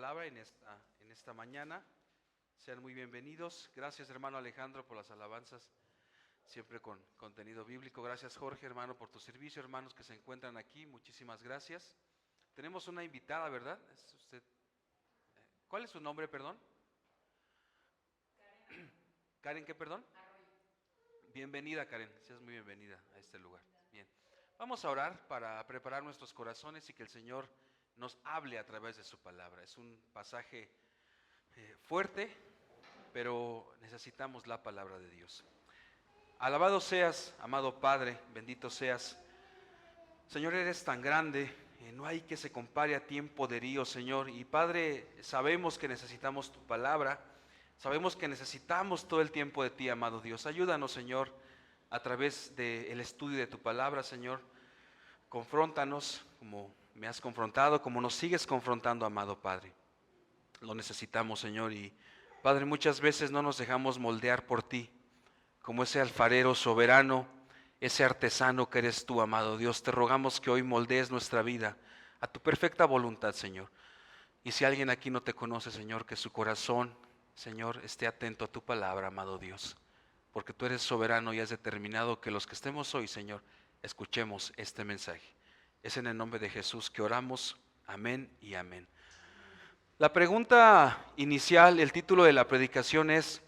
palabra en esta mañana. Sean muy bienvenidos. Gracias, hermano Alejandro, por las alabanzas, siempre con contenido bíblico. Gracias, Jorge, hermano, por tu servicio. Hermanos que se encuentran aquí, muchísimas gracias. Tenemos una invitada, ¿verdad? ¿Es usted? ¿Cuál es su nombre, perdón? Karen, ¿qué, perdón? Bienvenida, Karen. Seas muy bienvenida a este lugar. Bien. Vamos a orar para preparar nuestros corazones y que el Señor nos hable a través de su palabra. Es un pasaje fuerte, pero necesitamos la palabra de Dios. Alabado seas, amado Padre, bendito seas. Señor, eres tan grande, no hay que se compare a ti en poderío, Señor. Y Padre, sabemos que necesitamos tu palabra, sabemos que necesitamos todo el tiempo de ti, amado Dios. Ayúdanos, Señor, a través del estudio de tu palabra, Señor. Confróntanos como me has confrontado, como nos sigues confrontando, amado Padre. Lo necesitamos, Señor, y Padre, muchas veces no nos dejamos moldear por ti, como ese alfarero soberano, ese artesano que eres tú, amado Dios. Te rogamos que hoy moldees nuestra vida a tu perfecta voluntad, Señor. Y si alguien aquí no te conoce, Señor, que su corazón, Señor, esté atento a tu palabra, amado Dios, porque tú eres soberano y has determinado que los que estemos hoy, Señor, escuchemos este mensaje. Es en el nombre de Jesús que oramos. Amén y amén. La pregunta inicial, el título de la predicación es: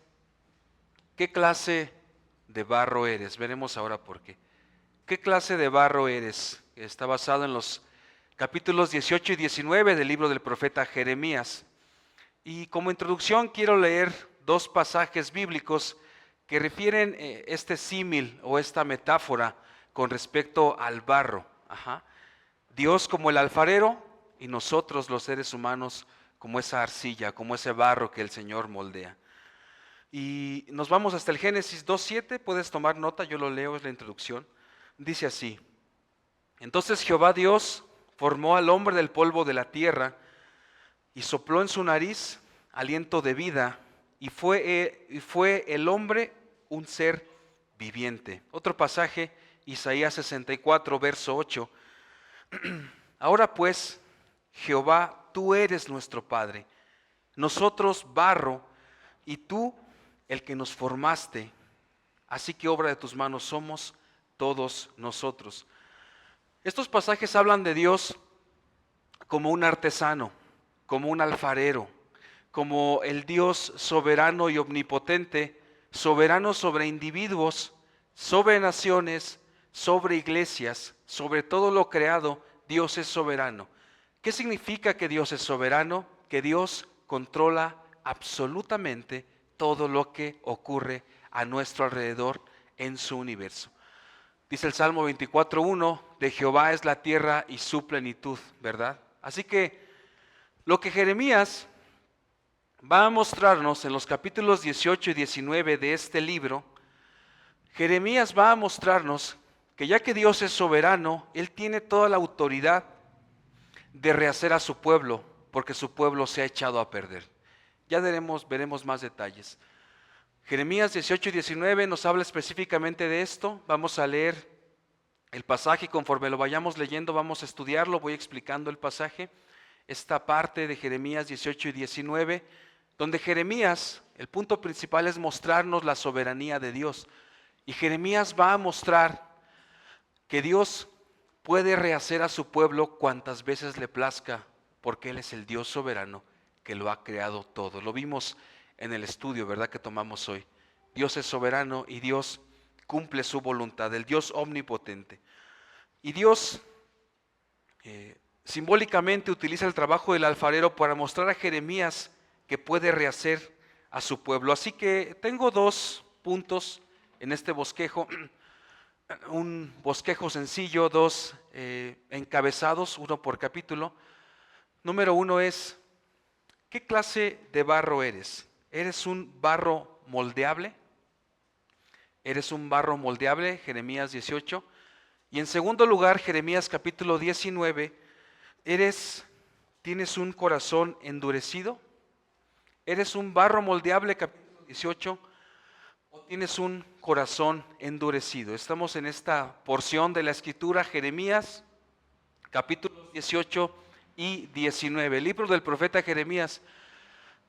¿qué clase de barro eres? Veremos ahora por qué. ¿Qué clase de barro eres? Está basado en los capítulos 18 y 19 del libro del profeta Jeremías. Y como introducción quiero leer dos pasajes bíblicos que refieren este símil o esta metáfora con respecto al barro. Dios como el alfarero y nosotros los seres humanos como esa arcilla, como ese barro que el Señor moldea. Y nos vamos hasta el Génesis 2:7, puedes tomar nota, yo lo leo, es la introducción. Dice así: entonces Jehová Dios formó al hombre del polvo de la tierra y sopló en su nariz aliento de vida, y fue el hombre un ser viviente. Otro pasaje, Isaías 64, verso 8. Ahora pues, Jehová, tú eres nuestro Padre, nosotros barro, y tú el que nos formaste, así que obra de tus manos somos todos nosotros. Estos pasajes hablan de Dios como un artesano, como un alfarero, como el Dios soberano y omnipotente, soberano sobre individuos, sobre naciones, sobre iglesias, sobre todo lo creado. Dios es soberano. ¿Qué significa que Dios es soberano? Que Dios controla absolutamente todo lo que ocurre a nuestro alrededor en su universo. Dice el Salmo 24:1, de Jehová es la tierra y su plenitud, ¿verdad? Así que lo que Jeremías va a mostrarnos en los capítulos 18 y 19 de este libro, Jeremías va a mostrarnos que ya que Dios es soberano, Él tiene toda la autoridad de rehacer a su pueblo, porque su pueblo se ha echado a perder. Ya veremos más detalles. Jeremías 18 y 19 nos habla específicamente de esto. Vamos a leer el pasaje y conforme lo vayamos leyendo vamos a estudiarlo, voy explicando el pasaje. Esta parte de Jeremías 18 y 19, donde Jeremías, el punto principal es mostrarnos la soberanía de Dios. Y Jeremías va a mostrar que Dios puede rehacer a su pueblo cuantas veces le plazca, porque Él es el Dios soberano que lo ha creado todo. Lo vimos en el estudio, ¿verdad?, que tomamos hoy. Dios es soberano y Dios cumple su voluntad, el Dios omnipotente. Y Dios simbólicamente utiliza el trabajo del alfarero para mostrar a Jeremías que puede rehacer a su pueblo. Así que tengo dos puntos en este bosquejo, un bosquejo sencillo, dos encabezados, uno por capítulo. Número 1 es: ¿qué clase de barro eres? ¿Eres un barro moldeable? ¿Eres un barro moldeable? Jeremías 18. Y en segundo lugar, Jeremías capítulo 19, ¿tienes un corazón endurecido? ¿Eres un barro moldeable? Capítulo 18. ¿O tienes un corazón endurecido? Estamos en esta porción de la escritura, Jeremías capítulo 18 y 19. El libro del profeta Jeremías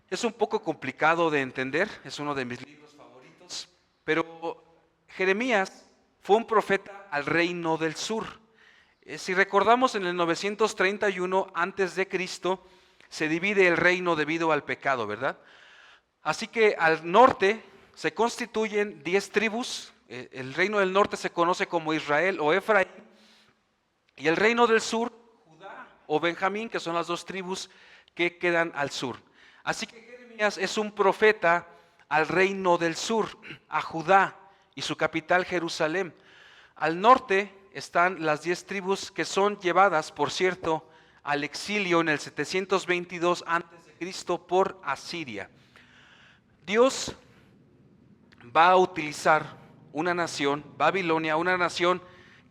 es un poco complicado de entender, es uno de mis libros favoritos, pero Jeremías fue un profeta al reino del sur. Si recordamos, en el 931 antes de Cristo se divide el reino debido al pecado, ¿verdad? Así que al norte se constituyen 10 tribus. El reino del norte se conoce como Israel o Efraín, y el reino del sur, Judá o Benjamín, que son las dos tribus que quedan al sur. Así que Jeremías es un profeta al reino del sur, a Judá y su capital Jerusalén. Al norte están las 10 tribus que son llevadas, por cierto, al exilio en el 722 a.C. por Asiria. Dios va a utilizar una nación, Babilonia, una nación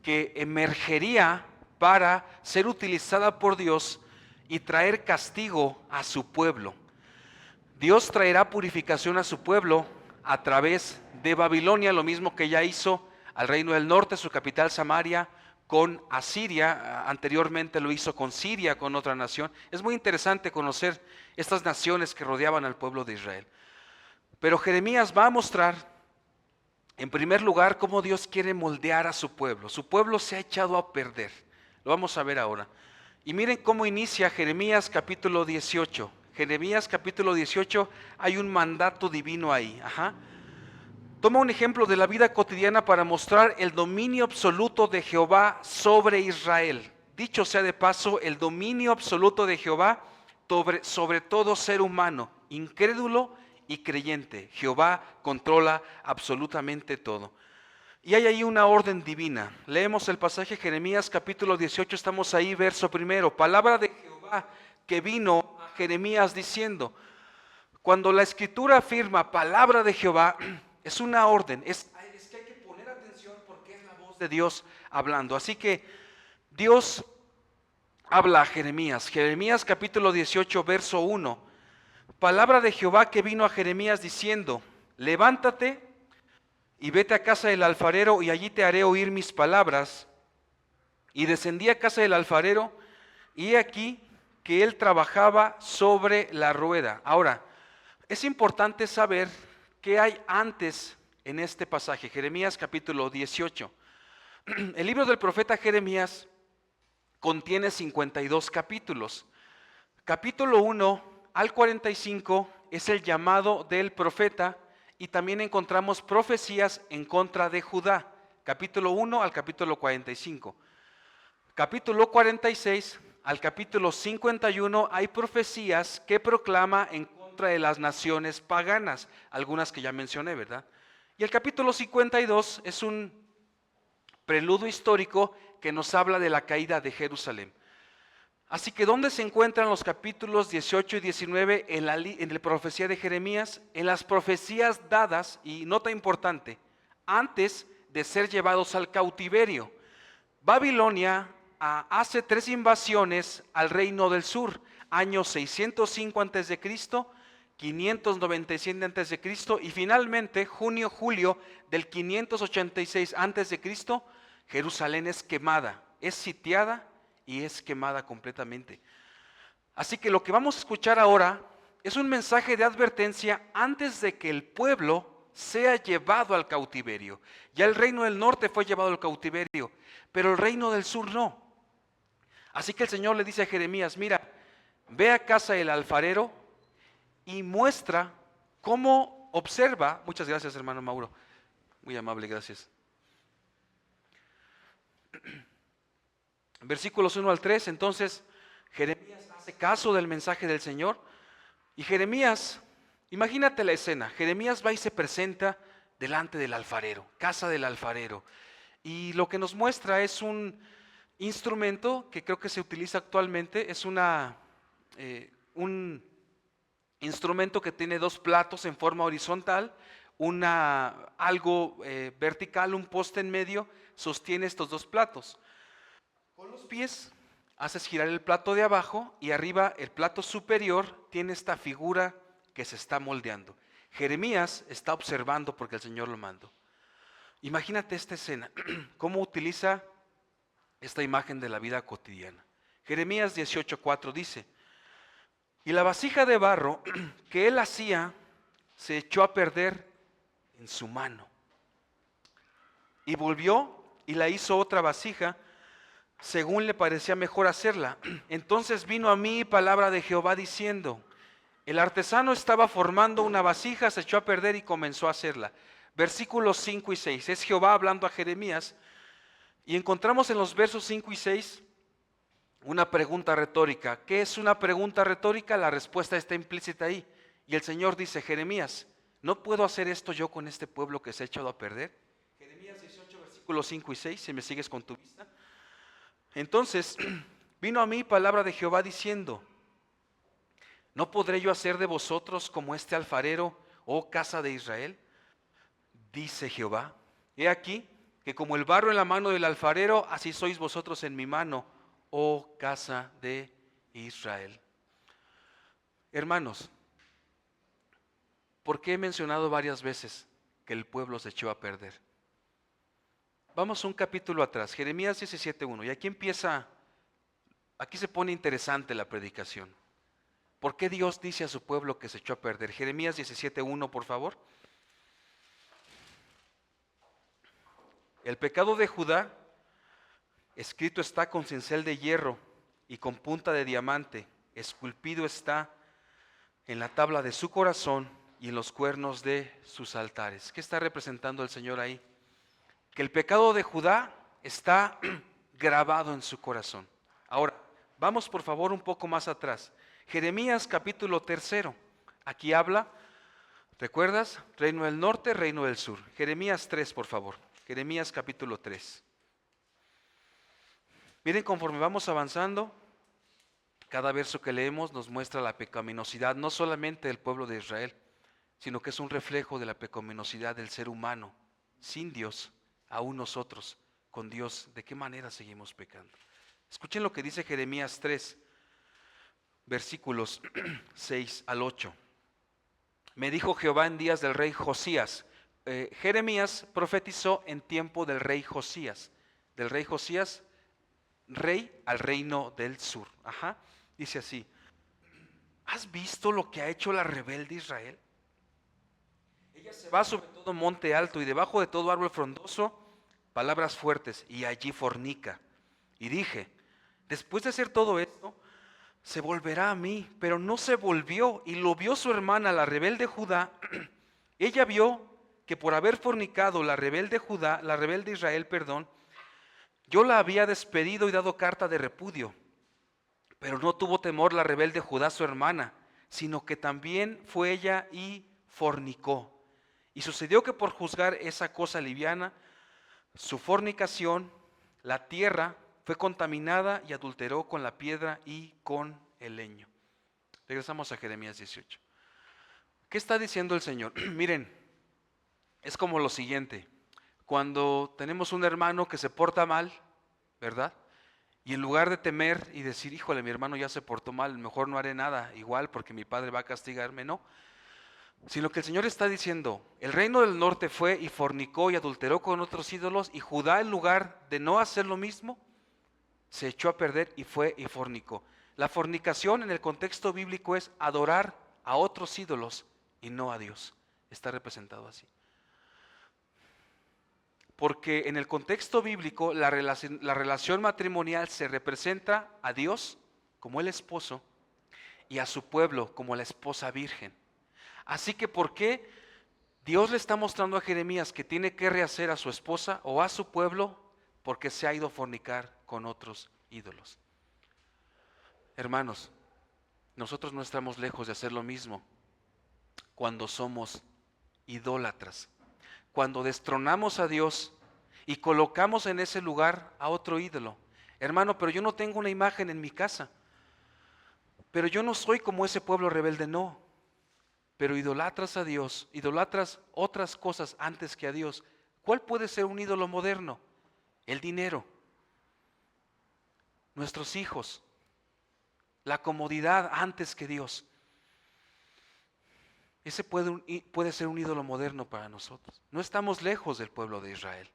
que emergería para ser utilizada por Dios y traer castigo a su pueblo. Dios traerá purificación a su pueblo a través de Babilonia, lo mismo que ya hizo al reino del norte, su capital Samaria, con Asiria. Anteriormente lo hizo con Siria, con otra nación. Es muy interesante conocer estas naciones que rodeaban al pueblo de Israel. Pero Jeremías va a mostrar, en primer lugar, cómo Dios quiere moldear a su pueblo. Su pueblo se ha echado a perder. Lo vamos a ver ahora. Y miren cómo inicia Jeremías capítulo 18. Jeremías capítulo 18, hay un mandato divino ahí. Toma un ejemplo de la vida cotidiana para mostrar el dominio absoluto de Jehová sobre Israel. Dicho sea de paso, el dominio absoluto de Jehová sobre todo ser humano, incrédulo y creyente. Jehová controla absolutamente todo. Y hay ahí una orden divina. Leemos el pasaje Jeremías capítulo 18, estamos ahí, verso primero. Palabra de Jehová que vino a Jeremías diciendo. Cuando la escritura afirma palabra de Jehová, es una orden, es que hay que poner atención porque es la voz de Dios hablando. Así que Dios habla a Jeremías. Jeremías capítulo 18, verso 1. Palabra de Jehová que vino a Jeremías diciendo, levántate y vete a casa del alfarero y allí te haré oír mis palabras. Y descendí a casa del alfarero y he aquí que él trabajaba sobre la rueda. Ahora, es importante saber qué hay antes en este pasaje, Jeremías capítulo 18. El libro del profeta Jeremías contiene 52 capítulos. Capítulo 1 al 45 es el llamado del profeta y también encontramos profecías en contra de Judá. Capítulo 1 al capítulo 45. Capítulo 46 al capítulo 51 hay profecías que proclama en contra de las naciones paganas, algunas que ya mencioné, ¿verdad? Y el capítulo 52 es un preludio histórico que nos habla de la caída de Jerusalén. Así que ¿dónde se encuentran los capítulos 18 y 19 en la profecía de Jeremías? En las profecías dadas, y nota importante, antes de ser llevados al cautiverio. Babilonia hace 3 invasiones al reino del sur, años 605 a.C., 597 a.C. y finalmente junio-julio del 586 a.C., Jerusalén es quemada, es sitiada y es quemada completamente. Así que lo que vamos a escuchar ahora es un mensaje de advertencia antes de que el pueblo sea llevado al cautiverio. Ya el reino del norte fue llevado al cautiverio, pero el reino del sur no. Así que el Señor le dice a Jeremías, mira, ve a casa del alfarero y muestra cómo observa. Muchas gracias, hermano Mauro, muy amable, gracias. Versículos 1 al 3, entonces Jeremías hace caso del mensaje del Señor. Y Jeremías, imagínate la escena, Jeremías va y se presenta delante del alfarero, casa del alfarero. Y lo que nos muestra es un instrumento que creo que se utiliza actualmente, es un instrumento que tiene 2 platos en forma horizontal, algo vertical, un poste en medio, sostiene estos 2 platos. Con los pies haces girar el plato de abajo y arriba el plato superior tiene esta figura que se está moldeando. Jeremías está observando porque el Señor lo mandó. Imagínate esta escena, cómo utiliza esta imagen de la vida cotidiana. Jeremías 18:4 dice: y la vasija de barro que él hacía se echó a perder en su mano. Y volvió y la hizo otra vasija, según le parecía mejor hacerla. Entonces vino a mí palabra de Jehová diciendo: el artesano estaba formando una vasija, se echó a perder y comenzó a hacerla. Versículos 5 y 6. Es Jehová hablando a Jeremías. Y encontramos en los versos 5 y 6 una pregunta retórica. ¿Qué es una pregunta retórica? La respuesta está implícita ahí. Y el Señor dice: Jeremías, ¿no puedo hacer esto yo con este pueblo que se ha echado a perder? Jeremías 18, versículos 5 y 6, si me sigues con tu vista. Entonces vino a mí palabra de Jehová diciendo: ¿no podré yo hacer de vosotros como este alfarero, oh casa de Israel? Dice Jehová: he aquí que como el barro en la mano del alfarero, así sois vosotros en mi mano, oh casa de Israel. Hermanos, ¿por qué he mencionado varias veces que el pueblo se echó a perder? Vamos un capítulo atrás, Jeremías 17:1, y aquí se pone interesante la predicación. ¿Por qué Dios dice a su pueblo que se echó a perder? Jeremías 17:1, por favor. El pecado de Judá, escrito está con cincel de hierro y con punta de diamante, esculpido está en la tabla de su corazón y en los cuernos de sus altares. ¿Qué está representando el Señor ahí? Que el pecado de Judá está grabado en su corazón. Ahora, vamos por favor un poco más atrás. Jeremías capítulo 3. Aquí habla, ¿recuerdas? Reino del norte, reino del sur. Jeremías 3, por favor. Jeremías capítulo 3. Miren, conforme vamos avanzando, cada verso que leemos nos muestra la pecaminosidad, no solamente del pueblo de Israel, sino que es un reflejo de la pecaminosidad del ser humano, sin Dios, aún nosotros, con Dios, ¿de qué manera seguimos pecando? Escuchen lo que dice Jeremías 3, versículos 6 al 8. Me dijo Jehová en días del rey Josías. Jeremías profetizó en tiempo del rey Josías. Del rey Josías, rey al reino del sur. Dice así: ¿has visto lo que ha hecho la rebelde Israel? Ella se va sobre todo monte alto y debajo de todo árbol frondoso, palabras fuertes, y allí fornica. Y dije: después de hacer todo esto, se volverá a mí, pero no se volvió, y lo vio su hermana, la rebelde Judá. Ella vio que por haber fornicado la rebelde Israel, yo la había despedido y dado carta de repudio. Pero no tuvo temor la rebelde Judá, su hermana, sino que también fue ella y fornicó. Y sucedió que por juzgar esa cosa liviana, su fornicación, la tierra fue contaminada y adulteró con la piedra y con el leño. Regresamos a Jeremías 18. ¿Qué está diciendo el Señor? Miren, es como lo siguiente: cuando tenemos un hermano que se porta mal, ¿verdad? Y en lugar de temer y decir: híjole, mi hermano ya se portó mal, mejor no haré nada igual porque mi padre va a castigarme, no. Sino que el Señor está diciendo: el reino del norte fue y fornicó y adulteró con otros ídolos, y Judá, en lugar de no hacer lo mismo, se echó a perder y fue y fornicó. La fornicación en el contexto bíblico es adorar a otros ídolos y no a Dios. Está representado así. Porque en el contexto bíblico la relación matrimonial se representa a Dios como el esposo y a su pueblo como la esposa virgen. Así que ¿por qué Dios le está mostrando a Jeremías que tiene que rehacer a su esposa o a su pueblo? Porque se ha ido a fornicar con otros ídolos. Hermanos, nosotros no estamos lejos de hacer lo mismo cuando somos idólatras. Cuando destronamos a Dios y colocamos en ese lugar a otro ídolo. Hermano, pero yo no tengo una imagen en mi casa. Pero yo no soy como ese pueblo rebelde, no. Pero idolatras a Dios, idolatras otras cosas antes que a Dios. ¿Cuál puede ser un ídolo moderno? El dinero, nuestros hijos, la comodidad antes que Dios. Ese puede ser un ídolo moderno para nosotros. No estamos lejos del pueblo de Israel.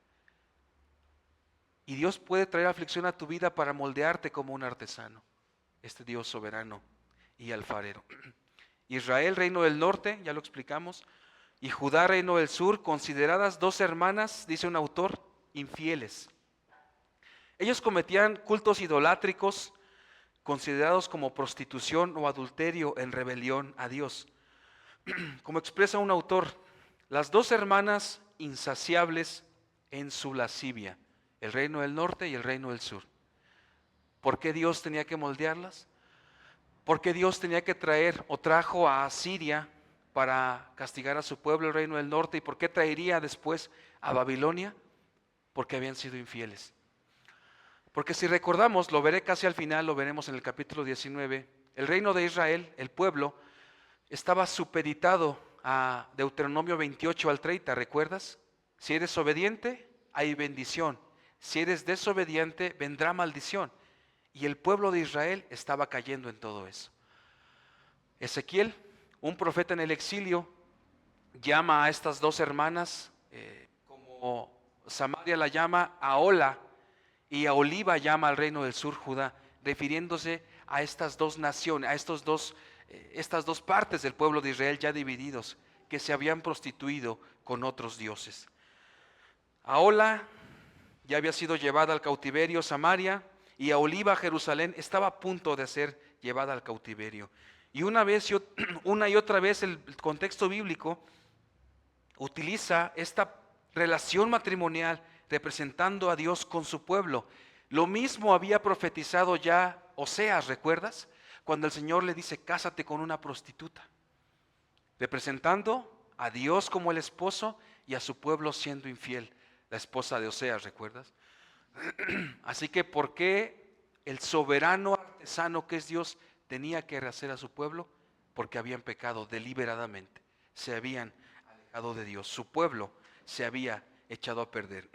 Y Dios puede traer aflicción a tu vida para moldearte como un artesano. Este Dios soberano y alfarero. Israel, reino del norte, ya lo explicamos, y Judá, reino del sur, consideradas dos hermanas, dice un autor, infieles. Ellos cometían cultos idolátricos, considerados como prostitución o adulterio en rebelión a Dios. Como expresa un autor, las dos hermanas insaciables en su lascivia, el reino del norte y el reino del sur. ¿Por qué Dios tenía que moldearlas? ¿Por qué Dios tenía que traer o trajo a Asiria para castigar a su pueblo, el reino del norte? ¿Y por qué traería después a Babilonia? Porque habían sido infieles. Porque si recordamos, lo veré casi al final, lo veremos en el capítulo 19, el reino de Israel, el pueblo, estaba supeditado a Deuteronomio 28 al 30, ¿recuerdas? Si eres obediente, hay bendición. Si eres desobediente, vendrá maldición. Y el pueblo de Israel estaba cayendo en todo eso. Ezequiel, un profeta en el exilio, llama a estas dos hermanas, como Samaria la llama Ahola, y a Oliva llama al reino del sur, Judá, refiriéndose a estas dos naciones, a estas dos partes del pueblo de Israel ya divididos, que se habían prostituido con otros dioses. Ahola ya había sido llevada al cautiverio, Samaria, y a Oliva, Jerusalén, estaba a punto de ser llevada al cautiverio. Y una y otra vez el contexto bíblico utiliza esta relación matrimonial representando a Dios con su pueblo. Lo mismo había profetizado ya Oseas, ¿recuerdas? Cuando el Señor le dice, cásate con una prostituta, representando a Dios como el esposo y a su pueblo siendo infiel, la esposa de Oseas, ¿recuerdas? Así que, ¿por qué el soberano artesano que es Dios tenía que rehacer a su pueblo? Porque habían pecado deliberadamente, se habían alejado de Dios, su pueblo se había echado a perder.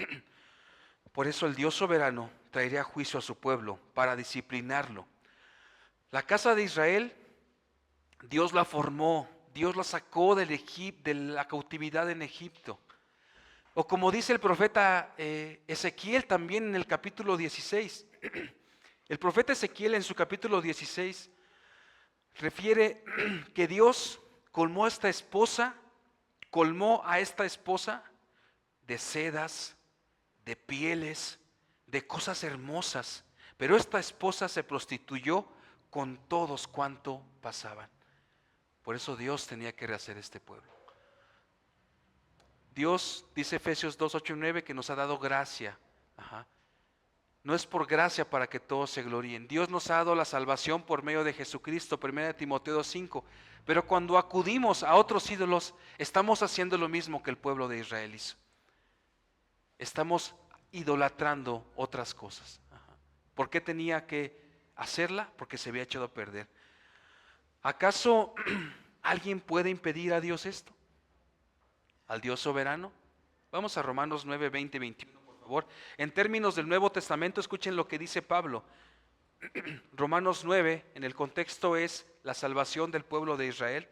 Por eso el Dios soberano traería juicio a su pueblo para disciplinarlo. La casa de Israel, Dios la formó, Dios la sacó de la cautividad en Egipto. O como dice el profeta Ezequiel también en el capítulo 16. El profeta Ezequiel en su capítulo 16 refiere que Dios colmó a esta esposa de sedas, de pieles, de cosas hermosas. Pero esta esposa se prostituyó con todos cuanto pasaban. Por eso Dios tenía que rehacer este pueblo. Dios, dice Efesios 2, 8 y 9, que nos ha dado gracia. No es por gracia para que todos se gloríen. Dios nos ha dado la salvación por medio de Jesucristo, 1 Timoteo 5. Pero cuando acudimos a otros ídolos, estamos haciendo lo mismo que el pueblo de Israel hizo. Estamos idolatrando otras cosas. ¿Por qué tenía que hacerla? Porque se había echado a perder. ¿Acaso alguien puede impedir a Dios esto? ¿Al Dios soberano? Vamos a Romanos 9, 20, 21, por favor. En términos del Nuevo Testamento, escuchen lo que dice Pablo. Romanos 9, en el contexto es la salvación del pueblo de Israel.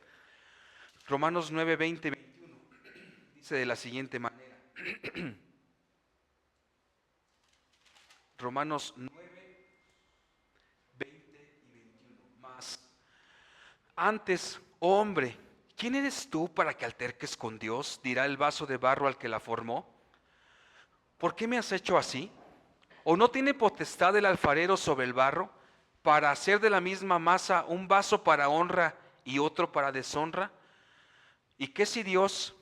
Romanos 9, 20, 21, dice de la siguiente manera. Romanos 9, 20 y 21. Más. Antes, oh hombre, ¿quién eres tú para que alterques con Dios? Dirá el vaso de barro al que la formó. ¿Por qué me has hecho así? ¿O no tiene potestad el alfarero sobre el barro para hacer de la misma masa un vaso para honra y otro para deshonra? ¿Y qué si Dios,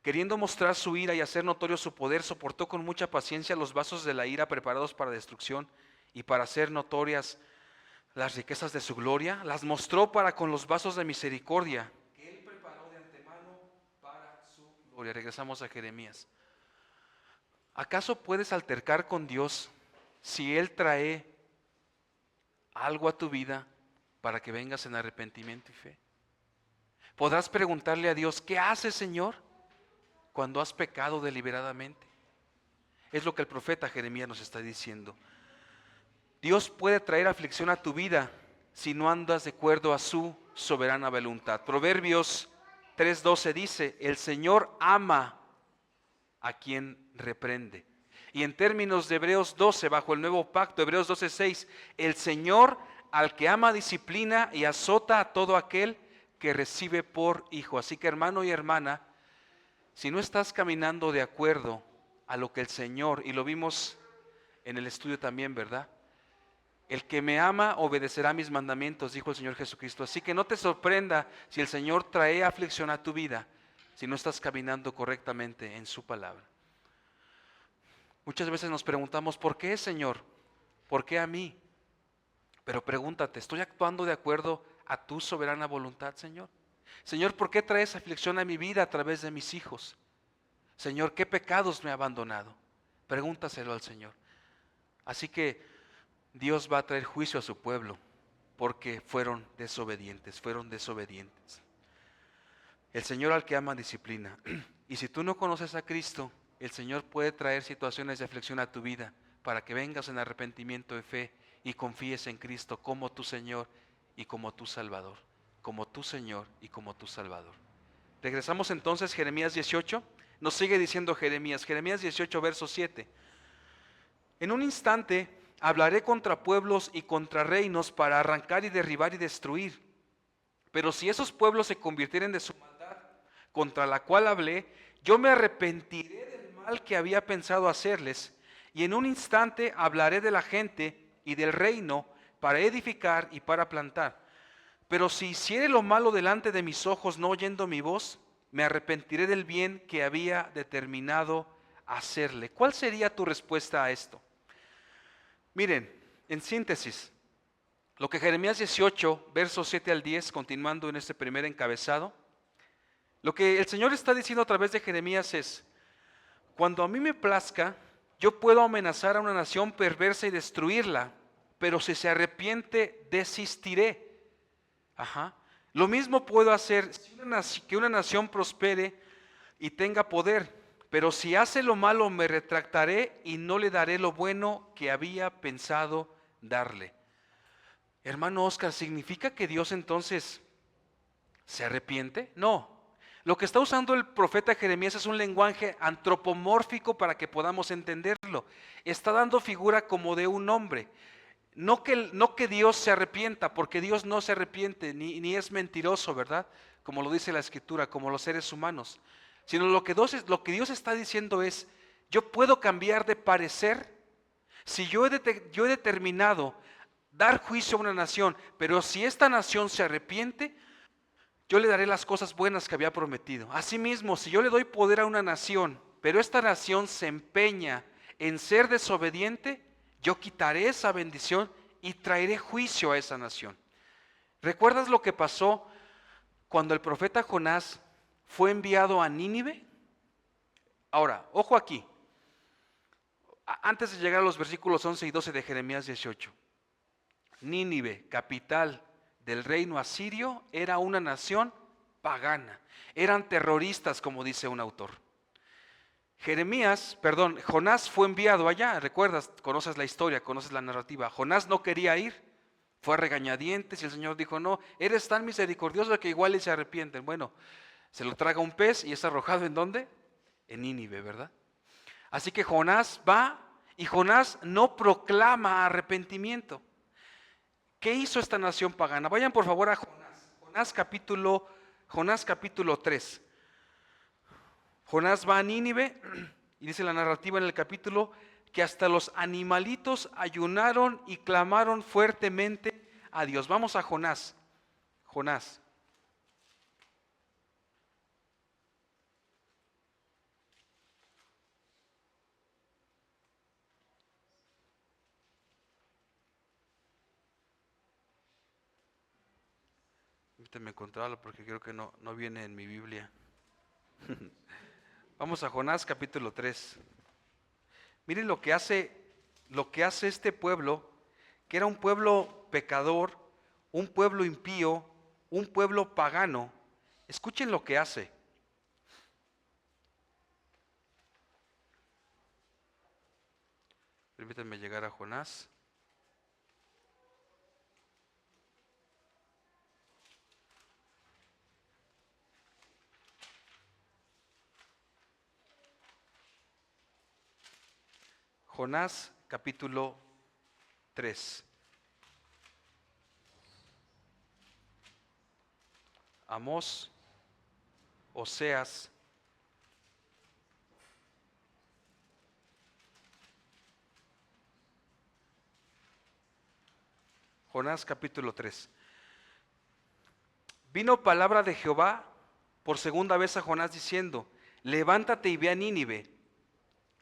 queriendo mostrar su ira y hacer notorio su poder, soportó con mucha paciencia los vasos de la ira preparados para destrucción y para hacer notorias las riquezas de su gloria? Las mostró para con los vasos de misericordia que Él preparó de antemano para su gloria. Regresamos a Jeremías. ¿Acaso puedes altercar con Dios si Él trae algo a tu vida para que vengas en arrepentimiento y fe? ¿Podrás preguntarle a Dios, ¿qué haces, Señor, cuando has pecado deliberadamente? Es lo que el profeta Jeremías nos está diciendo. Dios puede traer aflicción a tu vida si no andas de acuerdo a su soberana voluntad. Proverbios 3:12 dice, el Señor ama a quien reprende. Y en términos de Hebreos 12, bajo el nuevo pacto, Hebreos 12:6, el Señor al que ama disciplina y azota a todo aquel que recibe por hijo. Así que hermano y hermana, si no estás caminando de acuerdo a lo que el Señor, y lo vimos en el estudio también, ¿verdad? El que me ama obedecerá mis mandamientos, dijo el Señor Jesucristo. Así que no te sorprenda si el Señor trae aflicción a tu vida, si no estás caminando correctamente en su palabra. Muchas veces nos preguntamos, ¿por qué, Señor? ¿Por qué a mí? Pero pregúntate, ¿estoy actuando de acuerdo a tu soberana voluntad, Señor? Señor, ¿por qué traes aflicción a mi vida a través de mis hijos? Señor, ¿qué pecados me ha abandonado? Pregúntaselo al Señor. Así que Dios va a traer juicio a su pueblo porque fueron desobedientes, El Señor al que ama disciplina. Y si tú no conoces a Cristo, el Señor puede traer situaciones de aflicción a tu vida para que vengas en arrepentimiento de fe y confíes en Cristo como tu Señor y como tu Salvador. Como tu Señor y como tu Salvador. Regresamos entonces a Jeremías 18. Nos sigue diciendo Jeremías 18, verso 7. En un instante hablaré contra pueblos y contra reinos para arrancar y derribar y destruir. Pero si esos pueblos se convirtieren de su maldad contra la cual hablé, yo me arrepentiré del mal que había pensado hacerles, y en un instante hablaré de la gente y del reino para edificar y para plantar. Pero si hiciere lo malo delante de mis ojos, no oyendo mi voz, me arrepentiré del bien que había determinado hacerle. ¿Cuál sería tu respuesta a esto? Miren, en síntesis, lo que Jeremías 18, versos 7 al 10, continuando en este primer encabezado, lo que el Señor está diciendo a través de Jeremías es, cuando a mí me plazca, yo puedo amenazar a una nación perversa y destruirla, pero si se arrepiente, desistiré. Lo mismo puedo hacer que una nación prospere y tenga poder, pero si hace lo malo me retractaré y no le daré lo bueno que había pensado darle. Hermano Oscar, ¿significa que Dios entonces se arrepiente? No. Lo que está usando el profeta Jeremías es un lenguaje antropomórfico para que podamos entenderlo. Está dando figura como de un hombre. No que Dios se arrepienta, porque Dios no se arrepiente, ni es mentiroso, ¿verdad? Como lo dice la Escritura, como los seres humanos. Sino lo que Dios está diciendo es, yo puedo cambiar de parecer si yo he determinado dar juicio a una nación, pero si esta nación se arrepiente, yo le daré las cosas buenas que había prometido. Asimismo, si yo le doy poder a una nación, pero esta nación se empeña en ser desobediente, yo quitaré esa bendición y traeré juicio a esa nación. ¿Recuerdas lo que pasó cuando el profeta Jonás fue enviado a Nínive? Ahora, ojo aquí, antes de llegar a los versículos 11 y 12 de Jeremías 18. Nínive, capital del reino asirio, era una nación pagana. Eran terroristas, como dice un autor. Jonás fue enviado allá. Recuerdas, conoces la historia, conoces la narrativa. Jonás no quería ir, fue a regañadientes y el Señor dijo, no, eres tan misericordioso que igual y se arrepienten. Bueno, se lo traga un pez y es arrojado ¿en dónde? En Nínive, ¿verdad? Así que Jonás va y Jonás no proclama arrepentimiento. ¿Qué hizo esta nación pagana? Vayan por favor a Jonás capítulo 3. Jonás va a Nínive y dice la narrativa en el capítulo que hasta los animalitos ayunaron y clamaron fuertemente a Dios. Vamos a Jonás. Jonás. Permíteme encontrarlo porque creo que no viene en mi Biblia. Vamos a Jonás capítulo 3. Miren lo que hace este pueblo, que era un pueblo pecador, un pueblo impío, un pueblo pagano. Escuchen lo que hace. Permítanme llegar a Jonás. Jonás capítulo 3. Amós, Oseas, Jonás capítulo 3. Vino palabra de Jehová por segunda vez a Jonás diciendo: levántate y ve a Nínive,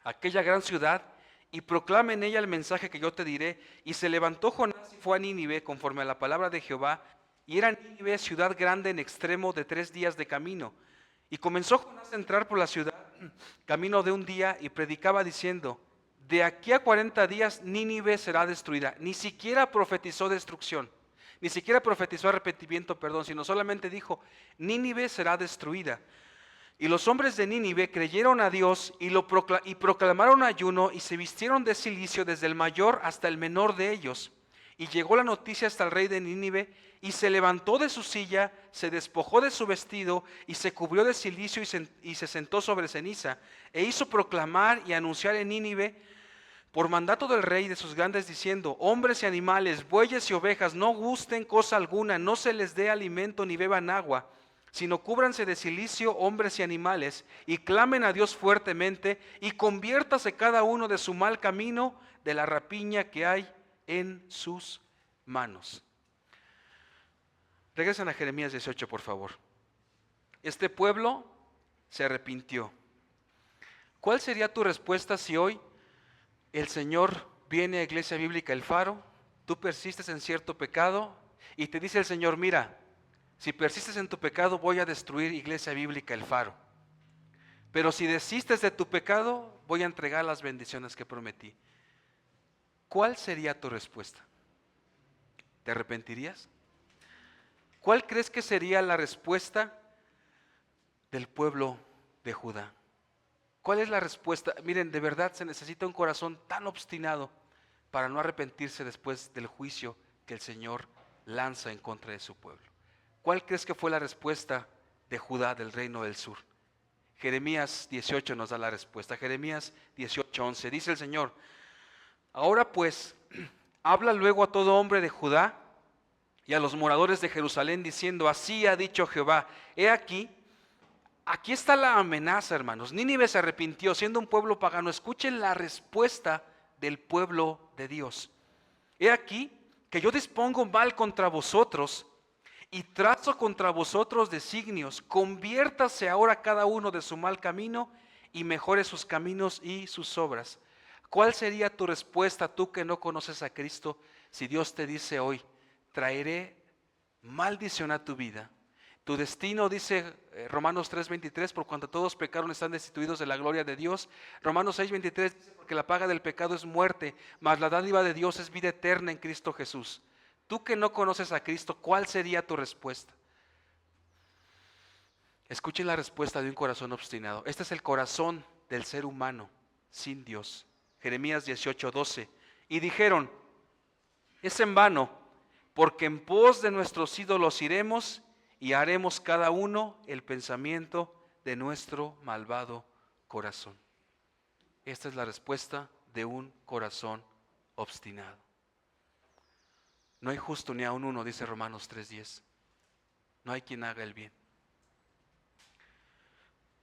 aquella gran ciudad, y proclama en ella el mensaje que yo te diré. Y se levantó Jonás y fue a Nínive conforme a la palabra de Jehová, y era Nínive ciudad grande en extremo de 3 días de camino. Y comenzó Jonás a entrar por la ciudad, camino de un día, y predicaba diciendo: de aquí a 40 días Nínive será destruida. Ni siquiera profetizó destrucción, ni siquiera profetizó arrepentimiento, sino solamente dijo: Nínive será destruida. Y los hombres de Nínive creyeron a Dios y proclamaron ayuno y se vistieron de cilicio desde el mayor hasta el menor de ellos. Y llegó la noticia hasta el rey de Nínive, y se levantó de su silla, se despojó de su vestido y se cubrió de cilicio y se sentó sobre ceniza. E hizo proclamar y anunciar en Nínive por mandato del rey de sus grandes diciendo: hombres y animales, bueyes y ovejas, no gusten cosa alguna, no se les dé alimento ni beban agua, sino cúbranse de cilicio hombres y animales, y clamen a Dios fuertemente, y conviértase cada uno de su mal camino, de la rapiña que hay en sus manos. Regresen a Jeremías 18, por favor. Este pueblo se arrepintió. ¿Cuál sería tu respuesta si hoy el Señor viene a Iglesia Bíblica El Faro, tú persistes en cierto pecado y te dice el Señor: mira, si persistes en tu pecado voy a destruir Iglesia Bíblica El Faro, pero si desistes de tu pecado voy a entregar las bendiciones que prometí? ¿Cuál sería tu respuesta? ¿Te arrepentirías? ¿Cuál crees que sería la respuesta del pueblo de Judá? ¿Cuál es la respuesta? Miren, de verdad se necesita un corazón tan obstinado para no arrepentirse después del juicio que el Señor lanza en contra de su pueblo. ¿Cuál crees que fue la respuesta de Judá, del reino del sur? Jeremías 18 nos da la respuesta. Jeremías 18:11 dice el Señor: ahora pues, habla luego a todo hombre de Judá y a los moradores de Jerusalén diciendo: así ha dicho Jehová, he aquí está la amenaza, hermanos. Nínive se arrepintió siendo un pueblo pagano. Escuchen la respuesta del pueblo de Dios. He aquí que yo dispongo mal contra vosotros y trazo contra vosotros designios. Conviértase ahora cada uno de su mal camino y mejore sus caminos y sus obras. ¿Cuál sería tu respuesta, tú que no conoces a Cristo, si Dios te dice hoy: traeré maldición a tu vida? Tu destino, dice Romanos 3:23, por cuanto todos pecaron están destituidos de la gloria de Dios. Romanos 6:23 dice: porque la paga del pecado es muerte, mas la dádiva de Dios es vida eterna en Cristo Jesús. Tú que no conoces a Cristo, ¿cuál sería tu respuesta? Escuchen la respuesta de un corazón obstinado. Este es el corazón del ser humano sin Dios. Jeremías 18:12. Y dijeron: es en vano, porque en pos de nuestros ídolos iremos y haremos cada uno el pensamiento de nuestro malvado corazón. Esta es la respuesta de un corazón obstinado. No hay justo ni aun uno, dice Romanos 3:10. No hay quien haga el bien.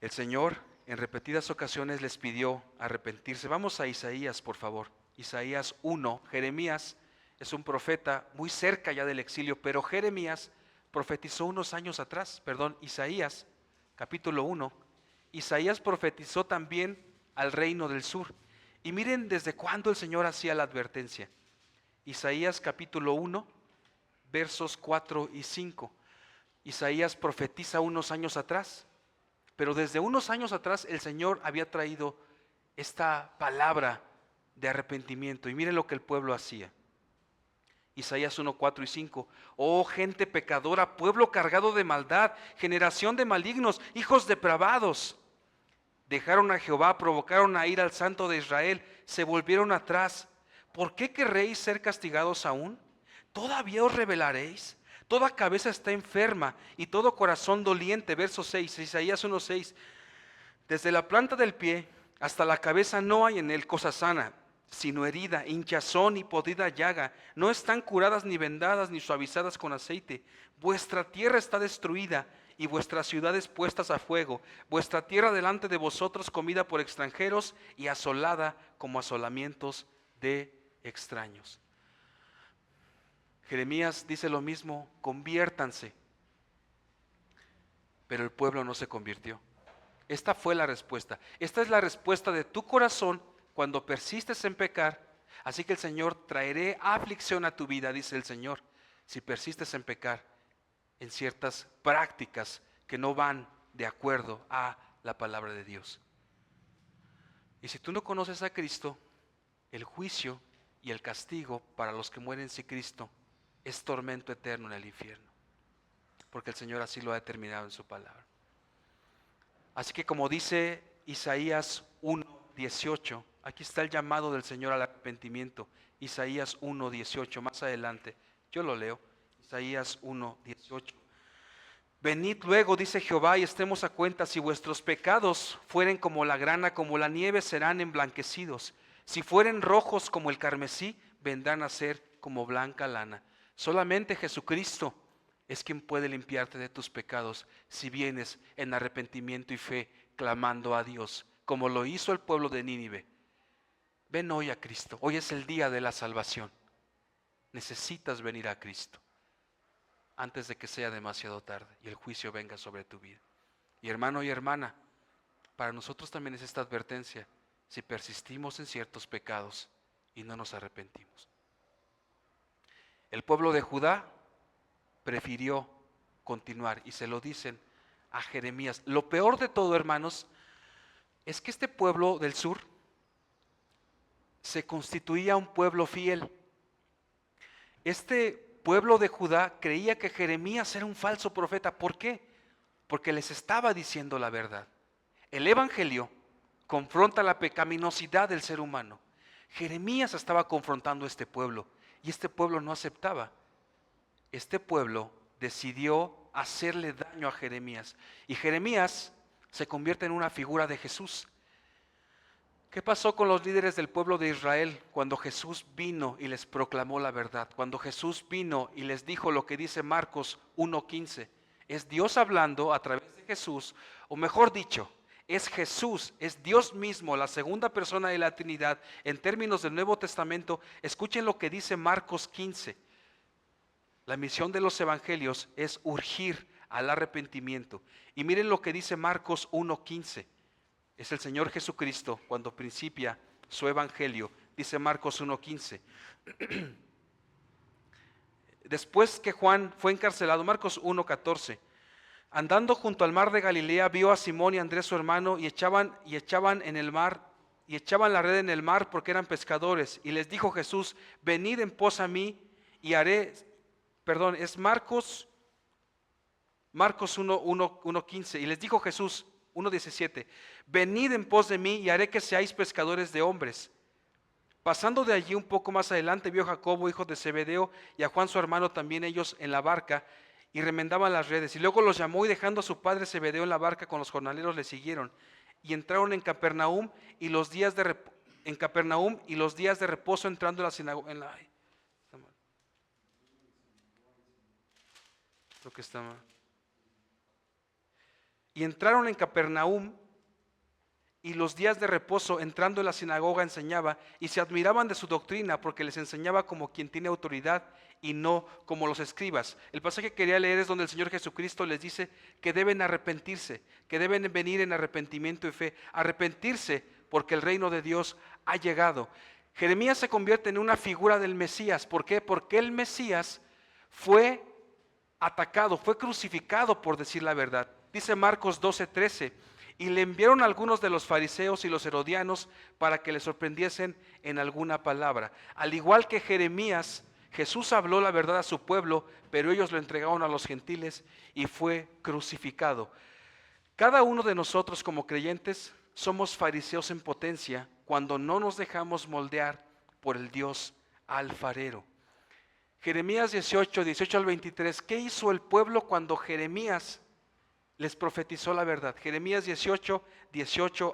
El Señor en repetidas ocasiones les pidió arrepentirse. Vamos a Isaías, por favor. Isaías 1. Jeremías es un profeta muy cerca ya del exilio, pero Jeremías profetizó unos años atrás. Isaías capítulo 1. Isaías profetizó también al reino del sur. Y miren desde cuándo el Señor hacía la advertencia. Isaías capítulo 1, versos 4 y 5. Isaías profetiza unos años atrás, pero desde unos años atrás el Señor había traído esta palabra de arrepentimiento. Y miren lo que el pueblo hacía. Isaías 1, 4 y 5. Oh gente pecadora, pueblo cargado de maldad, generación de malignos, hijos depravados. Dejaron a Jehová, provocaron a ir al Santo de Israel, se volvieron atrás. ¿Por qué querréis ser castigados aún? ¿Todavía os rebelaréis? Toda cabeza está enferma y todo corazón doliente. Verso 6, Isaías 1, 6. Desde la planta del pie hasta la cabeza no hay en él cosa sana. sino herida, hinchazón y podrida llaga. No están curadas ni vendadas ni suavizadas con aceite. Vuestra tierra está destruida y vuestras ciudades puestas a fuego. Vuestra tierra delante de vosotros comida por extranjeros y asolada como asolamientos de extraños. Jeremías dice lo mismo: conviértanse. Pero el pueblo no se convirtió. Esta fue la respuesta. Esta es la respuesta de tu corazón cuando persistes en pecar. Así que el Señor: traeré aflicción a tu vida, dice el Señor, si persistes en pecar en ciertas prácticas que no van de acuerdo a la palabra de Dios. Y si tú no conoces a Cristo, el juicio y el castigo para los que mueren sin Cristo es tormento eterno en el infierno, porque el Señor así lo ha determinado en su palabra. Así que, como dice Isaías 1:18, aquí está el llamado del Señor al arrepentimiento. Isaías 1:18, más adelante, yo lo leo. Isaías 1:18. Venid luego, dice Jehová, y estemos a cuenta. Si vuestros pecados fueren como la grana, como la nieve, serán emblanquecidos. Si fueren rojos como el carmesí, vendrán a ser como blanca lana. Solamente Jesucristo es quien puede limpiarte de tus pecados si vienes en arrepentimiento y fe, clamando a Dios, como lo hizo el pueblo de Nínive. Ven hoy a Cristo. Hoy es el día de la salvación. Necesitas venir a Cristo antes de que sea demasiado tarde y el juicio venga sobre tu vida. Y hermano y hermana, para nosotros también es esta advertencia: si persistimos en ciertos pecados y no nos arrepentimos. El pueblo de Judá prefirió continuar, y se lo dicen a Jeremías. Lo peor de todo, hermanos, es que este pueblo del sur se constituía un pueblo fiel. Este pueblo de Judá creía que Jeremías era un falso profeta. ¿Por qué? Porque les estaba diciendo la verdad. El evangelio confronta la pecaminosidad del ser humano. Jeremías estaba confrontando a este pueblo y este pueblo no aceptaba. Este pueblo decidió hacerle daño a Jeremías y Jeremías se convierte en una figura de Jesús. ¿Qué pasó con los líderes del pueblo de Israel cuando Jesús vino y les proclamó la verdad? Cuando Jesús vino y les dijo lo que dice Marcos 1:15. Es Dios hablando a través de Jesús, o mejor dicho, es Jesús, es Dios mismo, la segunda persona de la Trinidad en términos del Nuevo Testamento. Escuchen lo que dice Marcos 15. La misión de los evangelios es urgir al arrepentimiento. Y miren lo que dice Marcos 1:15. Es el Señor Jesucristo cuando principia su evangelio. Dice Marcos 1:15. Después que Juan fue encarcelado, Marcos 1:14. Andando junto al mar de Galilea, vio a Simón y Andrés su hermano y echaban en el mar, y echaban la red en el mar porque eran pescadores. Y les dijo Jesús: venid en pos a mí y haré, es Marcos 1:15. Y les dijo Jesús, 1:17, venid en pos de mí y haré que seáis pescadores de hombres. Pasando de allí un poco más adelante, vio a Jacobo, hijo de Zebedeo, y a Juan su hermano, también ellos en la barca, y remendaban las redes. Y luego los llamó, y dejando a su padre Zebedeo en la barca con los jornaleros, le siguieron. Y entraron en Capernaum, y los días de reposo, entrando en la sinagoga. Y entraron en Capernaum, y los días de reposo, entrando en la sinagoga, enseñaba, y se admiraban de su doctrina, porque les enseñaba como quien tiene autoridad y no como los escribas. El pasaje que quería leer es donde el Señor Jesucristo les dice que deben arrepentirse, que deben venir en arrepentimiento y fe. Arrepentirse porque el reino de Dios ha llegado. Jeremías se convierte en una figura del Mesías. ¿Por qué? Porque el Mesías fue atacado, fue crucificado por decir la verdad. Dice Marcos 12:13. Y le enviaron algunos de los fariseos y los herodianos para que le sorprendiesen en alguna palabra. Al igual que Jeremías, Jesús habló la verdad a su pueblo, pero ellos lo entregaron a los gentiles y fue crucificado. Cada uno de nosotros como creyentes somos fariseos en potencia cuando no nos dejamos moldear por el Dios alfarero. Jeremías 18 al 23. ¿Qué hizo el pueblo cuando Jeremías les profetizó la verdad? Jeremías 18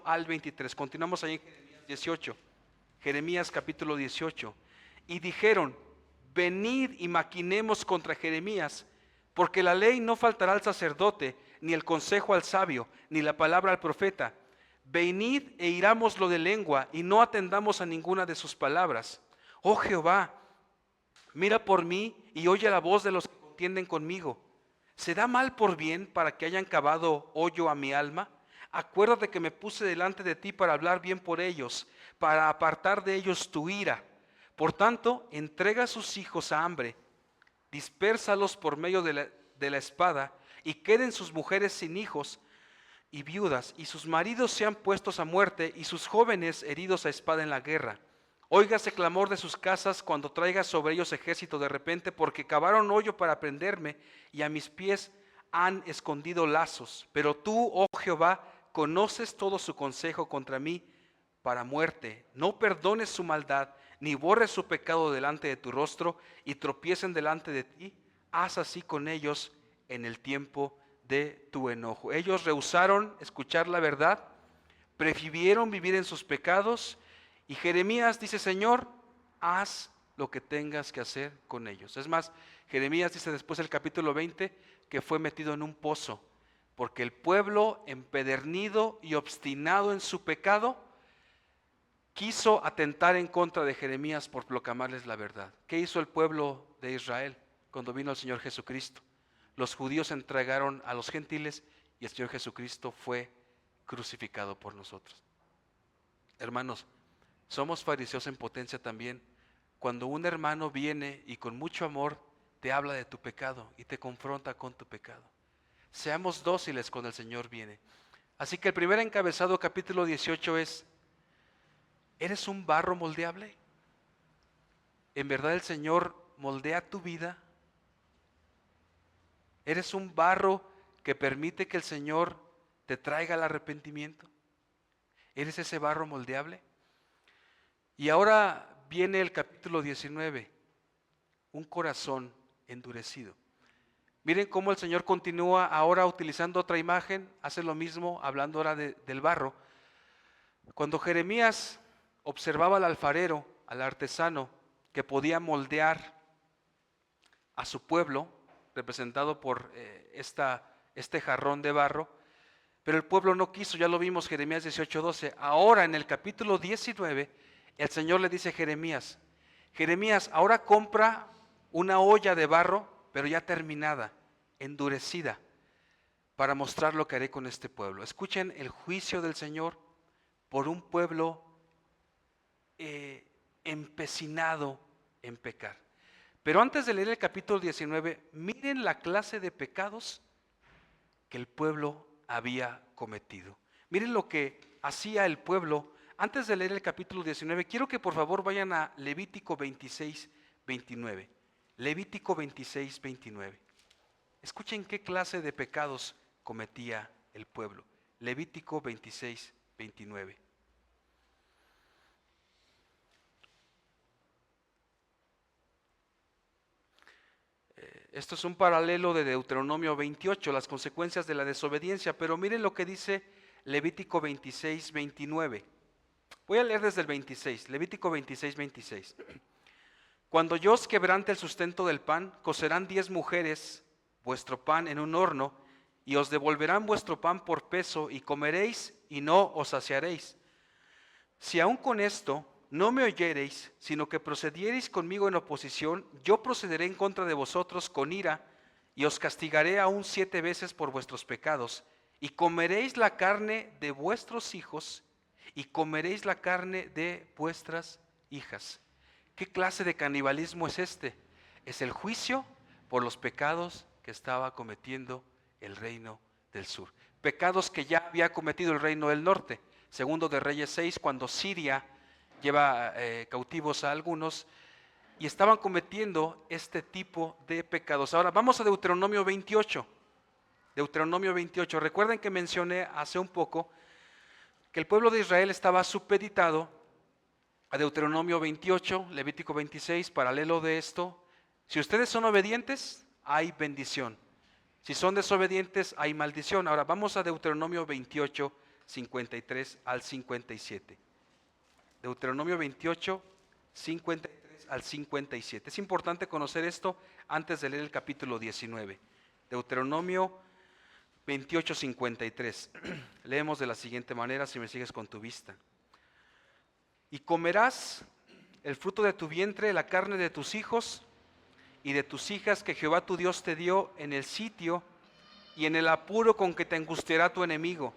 al 23. Continuamos ahí en Jeremías 18. Jeremías capítulo 18. Y dijeron: venid y maquinemos contra Jeremías, porque la ley no faltará al sacerdote, ni el consejo al sabio, ni la palabra al profeta. Venid e irámoslo de lengua, y no atendamos a ninguna de sus palabras. Oh Jehová, mira por mí y oye la voz de los que contienden conmigo. ¿Será mal por bien para que hayan cavado hoyo a mi alma? Acuérdate que me puse delante de ti para hablar bien por ellos, para apartar de ellos tu ira. Por tanto, entrega a sus hijos a hambre, dispérsalos por medio de la espada, y queden sus mujeres sin hijos y viudas, y sus maridos sean puestos a muerte, y sus jóvenes heridos a espada en la guerra. Óigase clamor de sus casas cuando traiga sobre ellos ejército de repente, porque cavaron hoyo para prenderme, y a mis pies han escondido lazos. Pero tú, oh Jehová, conoces todo su consejo contra mí para muerte. No perdones su maldad, ni borres su pecado delante de tu rostro, y tropiecen delante de ti. Haz así con ellos en el tiempo de tu enojo. Ellos rehusaron escuchar la verdad, prefirieron vivir en sus pecados, y Jeremías dice: Señor, haz lo que tengas que hacer con ellos. Es más, Jeremías dice después del capítulo 20 que fue metido en un pozo, porque el pueblo, empedernido y obstinado en su pecado, quiso atentar en contra de Jeremías por proclamarles la verdad. ¿Qué hizo el pueblo de Israel cuando vino el Señor Jesucristo? Los judíos se entregaron a los gentiles y el Señor Jesucristo fue crucificado por nosotros. Hermanos, somos fariseos en potencia también cuando un hermano viene y con mucho amor te habla de tu pecado y te confronta con tu pecado. Seamos dóciles cuando el Señor viene. Así que el primer encabezado, capítulo 18, es: ¿eres un barro moldeable? ¿En verdad el Señor moldea tu vida? ¿Eres un barro que permite que el Señor te traiga el arrepentimiento? ¿Eres ese barro moldeable? Y ahora viene el capítulo 19, un corazón endurecido. Miren cómo el Señor continúa ahora utilizando otra imagen, hace lo mismo, hablando ahora del barro. Cuando Jeremías observaba al alfarero, al artesano, que podía moldear a su pueblo, representado por este jarrón de barro, pero el pueblo no quiso, ya lo vimos, Jeremías 18:12. Ahora en el capítulo 19, el Señor le dice a Jeremías: Jeremías, ahora compra una olla de barro, pero ya terminada, endurecida, para mostrar lo que haré con este pueblo. Escuchen el juicio del Señor por un pueblo empecinado en pecar. Pero antes de leer el capítulo 19, miren la clase de pecados que el pueblo había cometido. Miren lo que hacía el pueblo. Antes de leer el capítulo 19, quiero que por favor vayan a Levítico 26:29. Levítico 26:29. Escuchen qué clase de pecados cometía el pueblo. Levítico 26:29. Esto es un paralelo de Deuteronomio 28, las consecuencias de la desobediencia, pero miren lo que dice Levítico 26:29. Voy a leer desde el 26, Levítico 26:26. Cuando yo os quebrante el sustento del pan, cocerán 10 mujeres vuestro pan en un horno, y os devolverán vuestro pan por peso, y comeréis y no os saciaréis. Si aún con esto no me oyereis, sino que procediereis conmigo en oposición, yo procederé en contra de vosotros con ira, y os castigaré aún 7 veces por vuestros pecados, y comeréis la carne de vuestros hijos, y comeréis la carne de vuestras hijas. ¿Qué clase de canibalismo es este? Es el juicio por los pecados que estaba cometiendo el reino del sur. Pecados que ya había cometido el reino del norte. Segundo de Reyes 6, cuando Siria lleva cautivos a algunos, y estaban cometiendo este tipo de pecados. Ahora vamos a Deuteronomio 28. Deuteronomio 28. Recuerden que mencioné hace un poco que el pueblo de Israel estaba supeditado a Deuteronomio 28, Levítico 26, paralelo de esto. Si ustedes son obedientes, hay bendición. Si son desobedientes, hay maldición. Ahora vamos a Deuteronomio 28, 53 al 57. Deuteronomio 28, 53 al 57. Es importante conocer esto antes de leer el capítulo 19. Deuteronomio 28, 53. Leemos de la siguiente manera, si me sigues con tu vista. Y comerás el fruto de tu vientre, la carne de tus hijos y de tus hijas que Jehová tu Dios te dio en el sitio y en el apuro con que te angustiará tu enemigo.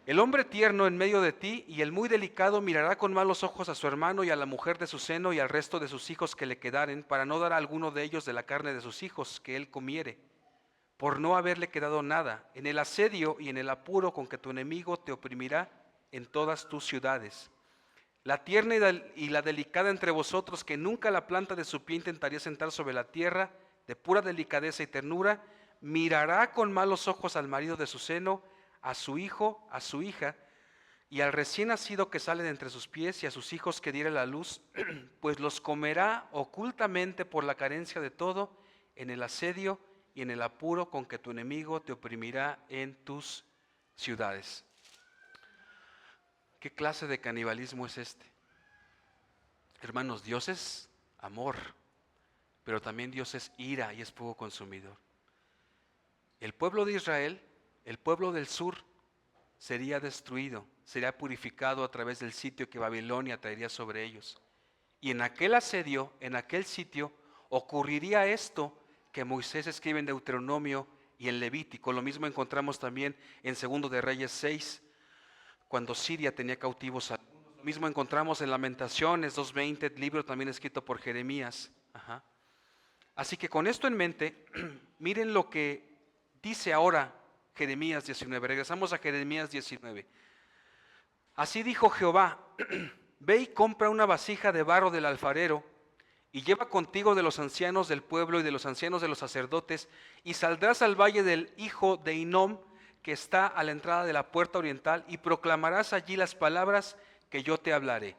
El hombre tierno en medio de ti y el muy delicado mirará con malos ojos a su hermano y a la mujer de su seno y al resto de sus hijos que le quedaren, para no dar a alguno de ellos de la carne de sus hijos que él comiere, por no haberle quedado nada, en el asedio y en el apuro con que tu enemigo te oprimirá en todas tus ciudades. La tierna y la delicada entre vosotros, que nunca la planta de su pie intentaría sentar sobre la tierra, de pura delicadeza y ternura, mirará con malos ojos al marido de su seno, a su hijo, a su hija, y al recién nacido que sale de entre sus pies, y a sus hijos que diere la luz, pues los comerá ocultamente por la carencia de todo, en el asedio y en el apuro con que tu enemigo te oprimirá en tus ciudades. ¿Qué clase de canibalismo es este? Hermanos, Dios es amor, pero también Dios es ira y es fuego consumidor. El pueblo de Israel, el pueblo del sur, sería destruido, sería purificado a través del sitio que Babilonia traería sobre ellos. Y en aquel asedio, en aquel sitio, ocurriría esto que Moisés escribe en Deuteronomio y en Levítico. Lo mismo encontramos también en 2 de Reyes 6, cuando Siria tenía cautivos a... Lo mismo encontramos en Lamentaciones 2:20, libro también escrito por Jeremías. Así que con esto en mente, miren lo que dice ahora Jeremías 19. Regresamos a Jeremías 19. Así dijo Jehová: ve y compra una vasija de barro del alfarero, y lleva contigo de los ancianos del pueblo y de los ancianos de los sacerdotes, y saldrás al valle del hijo de Hinnom, que está a la entrada de la puerta oriental, y proclamarás allí las palabras que yo te hablaré.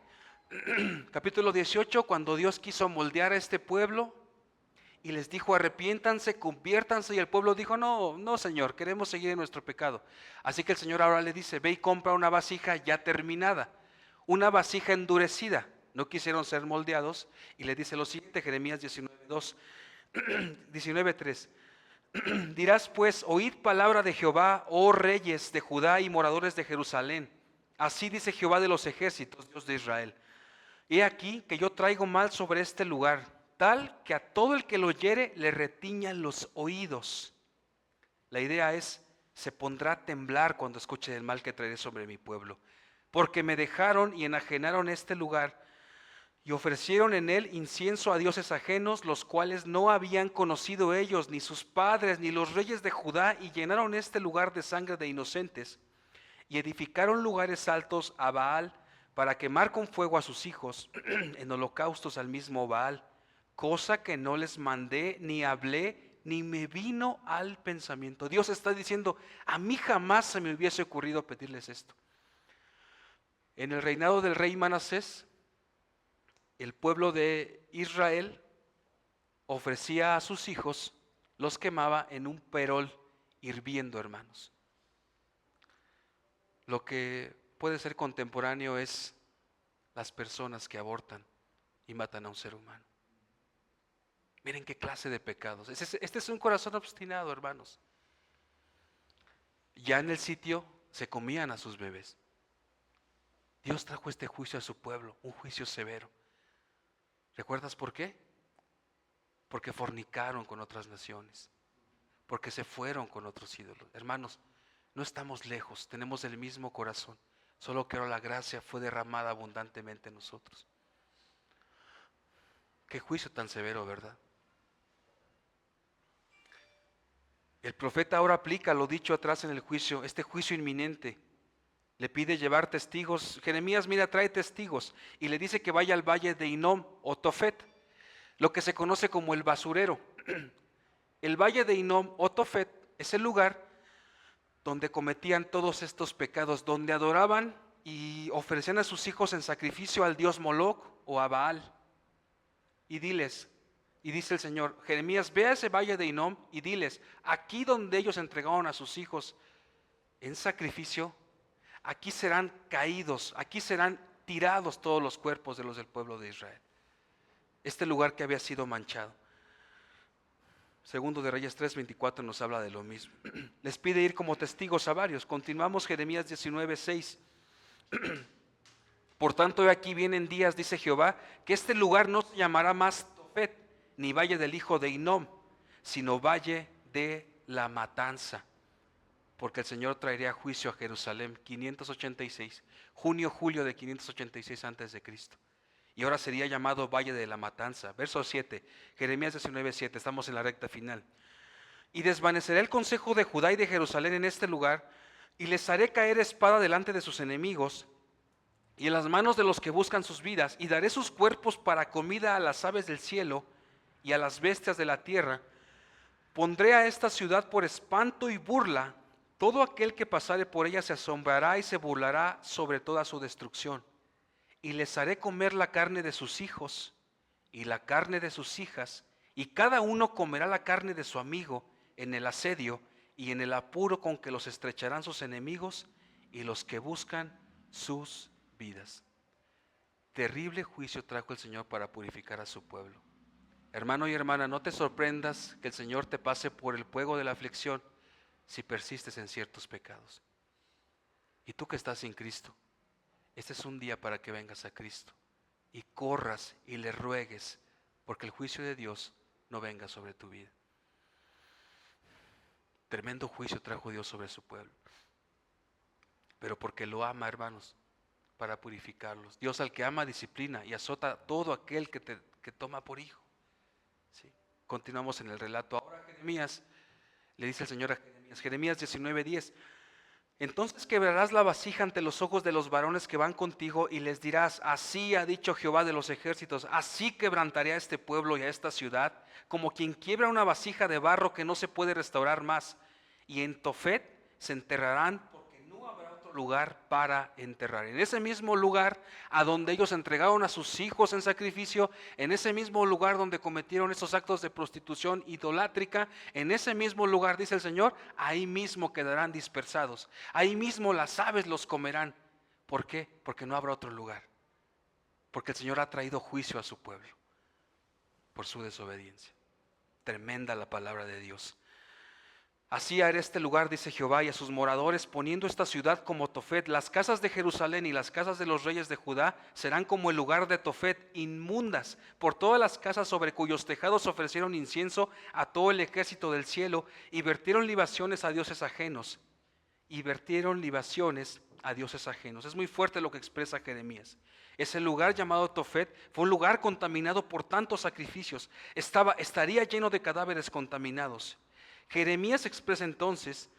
Capítulo 18, cuando Dios quiso moldear a este pueblo y les dijo: arrepiéntanse, conviértanse, y el pueblo dijo: no Señor, queremos seguir en nuestro pecado. Así que el Señor ahora le dice: ve y compra una vasija ya terminada, una vasija endurecida. No quisieron ser moldeados, y le dice lo siguiente, Jeremías 19:2, 19:3. Dirás pues: oíd palabra de Jehová, oh reyes de Judá y moradores de Jerusalén. Así dice Jehová de los ejércitos, Dios de Israel: he aquí que yo traigo mal sobre este lugar, tal que a todo el que lo oyere le retiñan los oídos. La idea es: se pondrá a temblar cuando escuche el mal que traeré sobre mi pueblo, porque me dejaron y enajenaron este lugar, y ofrecieron en él incienso a dioses ajenos, los cuales no habían conocido ellos, ni sus padres, ni los reyes de Judá, y llenaron este lugar de sangre de inocentes, y edificaron lugares altos a Baal, para quemar con fuego a sus hijos en holocaustos al mismo Baal, cosa que no les mandé, ni hablé, ni me vino al pensamiento. Dios está diciendo: a mí jamás se me hubiese ocurrido pedirles esto. En el reinado del rey Manasés, el pueblo de Israel ofrecía a sus hijos, los quemaba en un perol hirviendo, hermanos. Lo que puede ser contemporáneo es las personas que abortan y matan a un ser humano. Miren qué clase de pecados. Este es un corazón obstinado, hermanos. Ya en el sitio se comían a sus bebés. Dios trajo este juicio a su pueblo, un juicio severo. ¿Recuerdas por qué? Porque fornicaron con otras naciones, porque se fueron con otros ídolos. Hermanos, no estamos lejos, tenemos el mismo corazón, solo que ahora la gracia fue derramada abundantemente en nosotros. Qué juicio tan severo, ¿verdad? El profeta ahora aplica lo dicho atrás en el juicio, este juicio inminente. Le pide llevar testigos. Jeremías, mira, trae testigos, y le dice que vaya al valle de Hinnom o Tofet, lo que se conoce como el basurero. El valle de Hinnom o Tofet es el lugar donde cometían todos estos pecados, donde adoraban y ofrecían a sus hijos en sacrificio al dios Moloc o a Baal. Y diles, y dice el Señor: Jeremías, ve a ese valle de Hinnom y diles: aquí donde ellos entregaron a sus hijos en sacrificio, aquí serán caídos, aquí serán tirados todos los cuerpos de los del pueblo de Israel. Este lugar que había sido manchado. Segundo de Reyes 3:24 nos habla de lo mismo. Les pide ir como testigos a varios. Continuamos Jeremías 19:6. Por tanto, he aquí vienen días, dice Jehová, que este lugar no se llamará más Tofet, ni valle del hijo de Hinnom, sino valle de la matanza. Porque el Señor traería juicio a Jerusalén. 586, junio-julio de 586 antes de Cristo. Y ahora sería llamado Valle de la Matanza. Verso 7, Jeremías 19:7, estamos en la recta final. Y desvaneceré el consejo de Judá y de Jerusalén en este lugar, y les haré caer espada delante de sus enemigos, y en las manos de los que buscan sus vidas, y daré sus cuerpos para comida a las aves del cielo, y a las bestias de la tierra. Pondré a esta ciudad por espanto y burla, todo aquel que pasare por ella se asombrará y se burlará sobre toda su destrucción. Y les haré comer la carne de sus hijos y la carne de sus hijas, y cada uno comerá la carne de su amigo en el asedio y en el apuro con que los estrecharán sus enemigos y los que buscan sus vidas. Terrible juicio trajo el Señor para purificar a su pueblo. Hermano y hermana, no te sorprendas que el Señor te pase por el fuego de la aflicción si persistes en ciertos pecados. Y tú que estás sin Cristo, este es un día para que vengas a Cristo y corras y le ruegues porque el juicio de Dios no venga sobre tu vida. Tremendo juicio trajo Dios sobre su pueblo, pero porque lo ama, hermanos, para purificarlos. Dios al que ama disciplina y azota a todo aquel que toma por hijo. ¿Sí? Continuamos en el relato. Ahora Jeremías, le dice el Señor a Jeremías 19:10. Entonces quebrarás la vasija ante los ojos de los varones que van contigo y les dirás, así ha dicho Jehová de los ejércitos, así quebrantaré a este pueblo y a esta ciudad, como quien quiebra una vasija de barro que no se puede restaurar más. Y en Tofet se enterrarán porque no habrá otro lugar para enterrar. En ese mismo lugar a donde ellos entregaron a sus hijos en sacrificio, en ese mismo lugar donde cometieron esos actos de prostitución idolátrica, en ese mismo lugar, dice el Señor, ahí mismo quedarán dispersados. Ahí mismo las aves los comerán. ¿Por qué? Porque no habrá otro lugar. Porque el Señor ha traído juicio a su pueblo por su desobediencia. Tremenda la palabra de Dios. Así haré este lugar, dice Jehová, y a sus moradores, poniendo esta ciudad como Tofet. Las casas de Jerusalén y las casas de los reyes de Judá serán como el lugar de Tofet, inmundas, por todas las casas sobre cuyos tejados ofrecieron incienso a todo el ejército del cielo, y vertieron libaciones a dioses ajenos. Y vertieron libaciones a dioses ajenos. Es muy fuerte lo que expresa Jeremías. Ese lugar llamado Tofet fue un lugar contaminado por tantos sacrificios. Estaría lleno de cadáveres contaminados. Jeremías expresa entonces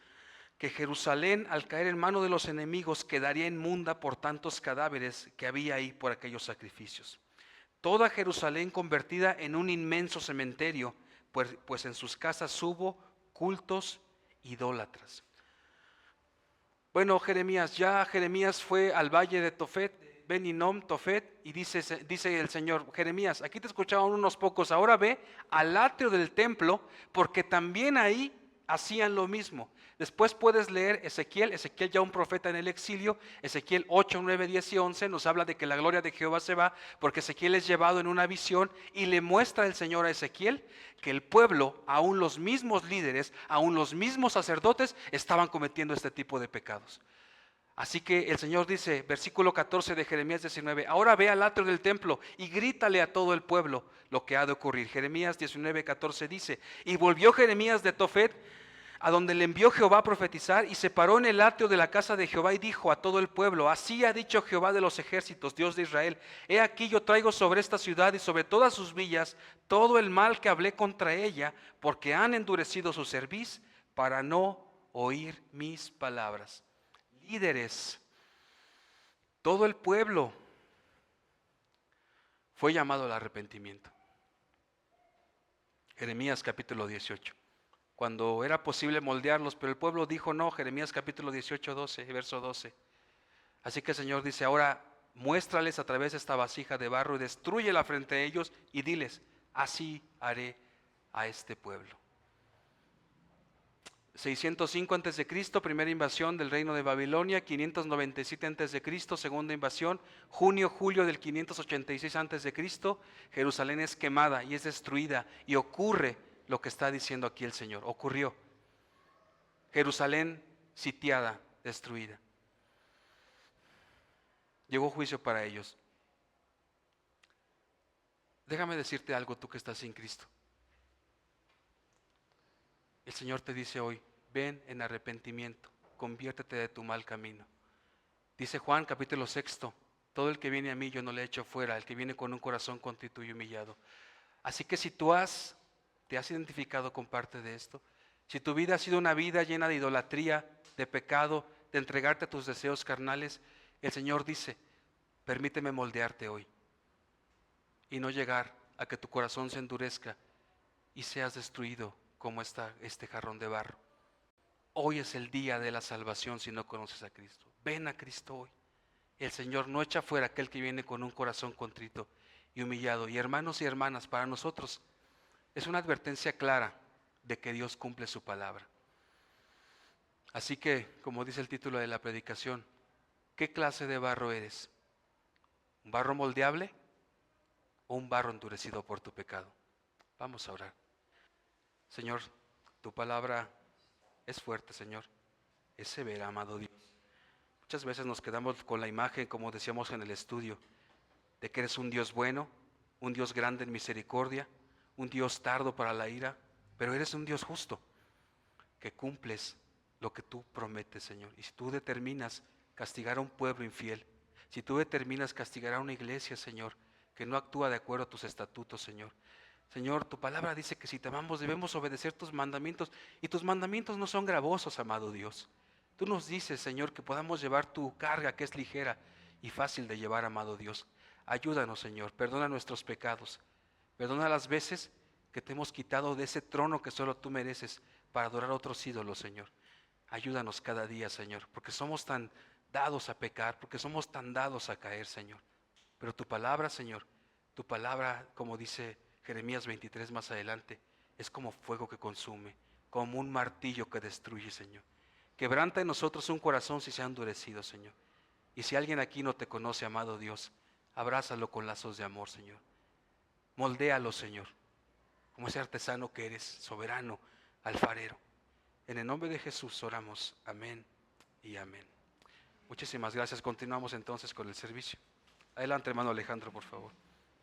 que Jerusalén, al caer en mano de los enemigos, quedaría inmunda por tantos cadáveres que había ahí por aquellos sacrificios. Toda Jerusalén convertida en un inmenso cementerio, pues en sus casas hubo cultos idólatras. Bueno, Jeremías fue al valle de Tofet, Ben Hinnom, Tofet, y dice el Señor, Jeremías, aquí te escuchaban unos pocos, ahora ve al atrio del templo, porque también ahí hacían lo mismo. Después puedes leer Ezequiel ya un profeta en el exilio, Ezequiel 8, 9, 10 y 11 nos habla de que la gloria de Jehová se va, porque Ezequiel es llevado en una visión y le muestra el Señor a Ezequiel que el pueblo, aún los mismos líderes, aún los mismos sacerdotes, estaban cometiendo este tipo de pecados. Así que el Señor dice, versículo 14 de Jeremías 19, ahora ve al atrio del templo y grítale a todo el pueblo lo que ha de ocurrir. Jeremías 19, 14 dice, y volvió Jeremías de Tofet, a donde le envió Jehová a profetizar, y se paró en el atrio de la casa de Jehová y dijo a todo el pueblo, así ha dicho Jehová de los ejércitos, Dios de Israel, he aquí yo traigo sobre esta ciudad y sobre todas sus villas todo el mal que hablé contra ella, porque han endurecido su cerviz para no oír mis palabras. Líderes, todo el pueblo fue llamado al arrepentimiento. Jeremías capítulo 18. Cuando era posible moldearlos, pero el pueblo dijo no. Jeremías capítulo 18, 12, verso 12. Así que el Señor dice, ahora muéstrales a través de esta vasija de barro y destrúyela frente a ellos y diles, así haré a este pueblo. 605 antes de Cristo, primera invasión del reino de Babilonia. 597 antes de Cristo, segunda invasión. Julio del 586 antes de Cristo, Jerusalén es quemada y es destruida, y ocurre lo que está diciendo aquí el Señor. Ocurrió. Jerusalén sitiada, destruida. Llegó juicio para ellos. Déjame decirte algo, tú que estás sin Cristo. El Señor te dice hoy, ven en arrepentimiento, conviértete de tu mal camino. Dice Juan capítulo 6, todo el que viene a mí yo no le echo fuera, el que viene con un corazón contrito y humillado. Así que si tú te has identificado con parte de esto, si tu vida ha sido una vida llena de idolatría, de pecado, de entregarte a tus deseos carnales, el Señor dice, permíteme moldearte hoy y no llegar a que tu corazón se endurezca y seas destruido como este jarrón de barro. Hoy es el día de la salvación si no conoces a Cristo. Ven a Cristo hoy. El Señor no echa fuera aquel que viene con un corazón contrito y humillado. Y hermanos y hermanas, para nosotros es una advertencia clara de que Dios cumple su palabra. Así que, como dice el título de la predicación, ¿qué clase de barro eres? ¿Un barro moldeable o un barro endurecido por tu pecado? Vamos a orar. Señor, tu palabra es fuerte, Señor, es severa, amado Dios. Muchas veces nos quedamos con la imagen, como decíamos en el estudio, de que eres un Dios bueno, un Dios grande en misericordia, un Dios tardo para la ira, pero eres un Dios justo, que cumples lo que tú prometes, Señor. Y si tú determinas castigar a un pueblo infiel, si tú determinas castigar a una iglesia, Señor, que no actúa de acuerdo a tus estatutos, Señor. Señor, tu palabra dice que si te amamos debemos obedecer tus mandamientos, y tus mandamientos no son gravosos, amado Dios. Tú nos dices, Señor, que podamos llevar tu carga, que es ligera y fácil de llevar, amado Dios. Ayúdanos, Señor, perdona nuestros pecados, perdona las veces que te hemos quitado de ese trono que solo tú mereces para adorar a otros ídolos, Señor. Ayúdanos cada día, Señor, porque somos tan dados a pecar, porque somos tan dados a caer, Señor. Pero tu palabra, Señor, tu palabra, como dice Jeremías 23 más adelante, es como fuego que consume, como un martillo que destruye, Señor. Quebranta en nosotros un corazón si se ha endurecido, Señor. Y si alguien aquí no te conoce, amado Dios, abrázalo con lazos de amor, Señor. Moldéalo, Señor, como ese artesano que eres, soberano, alfarero. En el nombre de Jesús oramos. Amén y amén. Muchísimas gracias. Continuamos entonces con el servicio. Adelante, hermano Alejandro, por favor.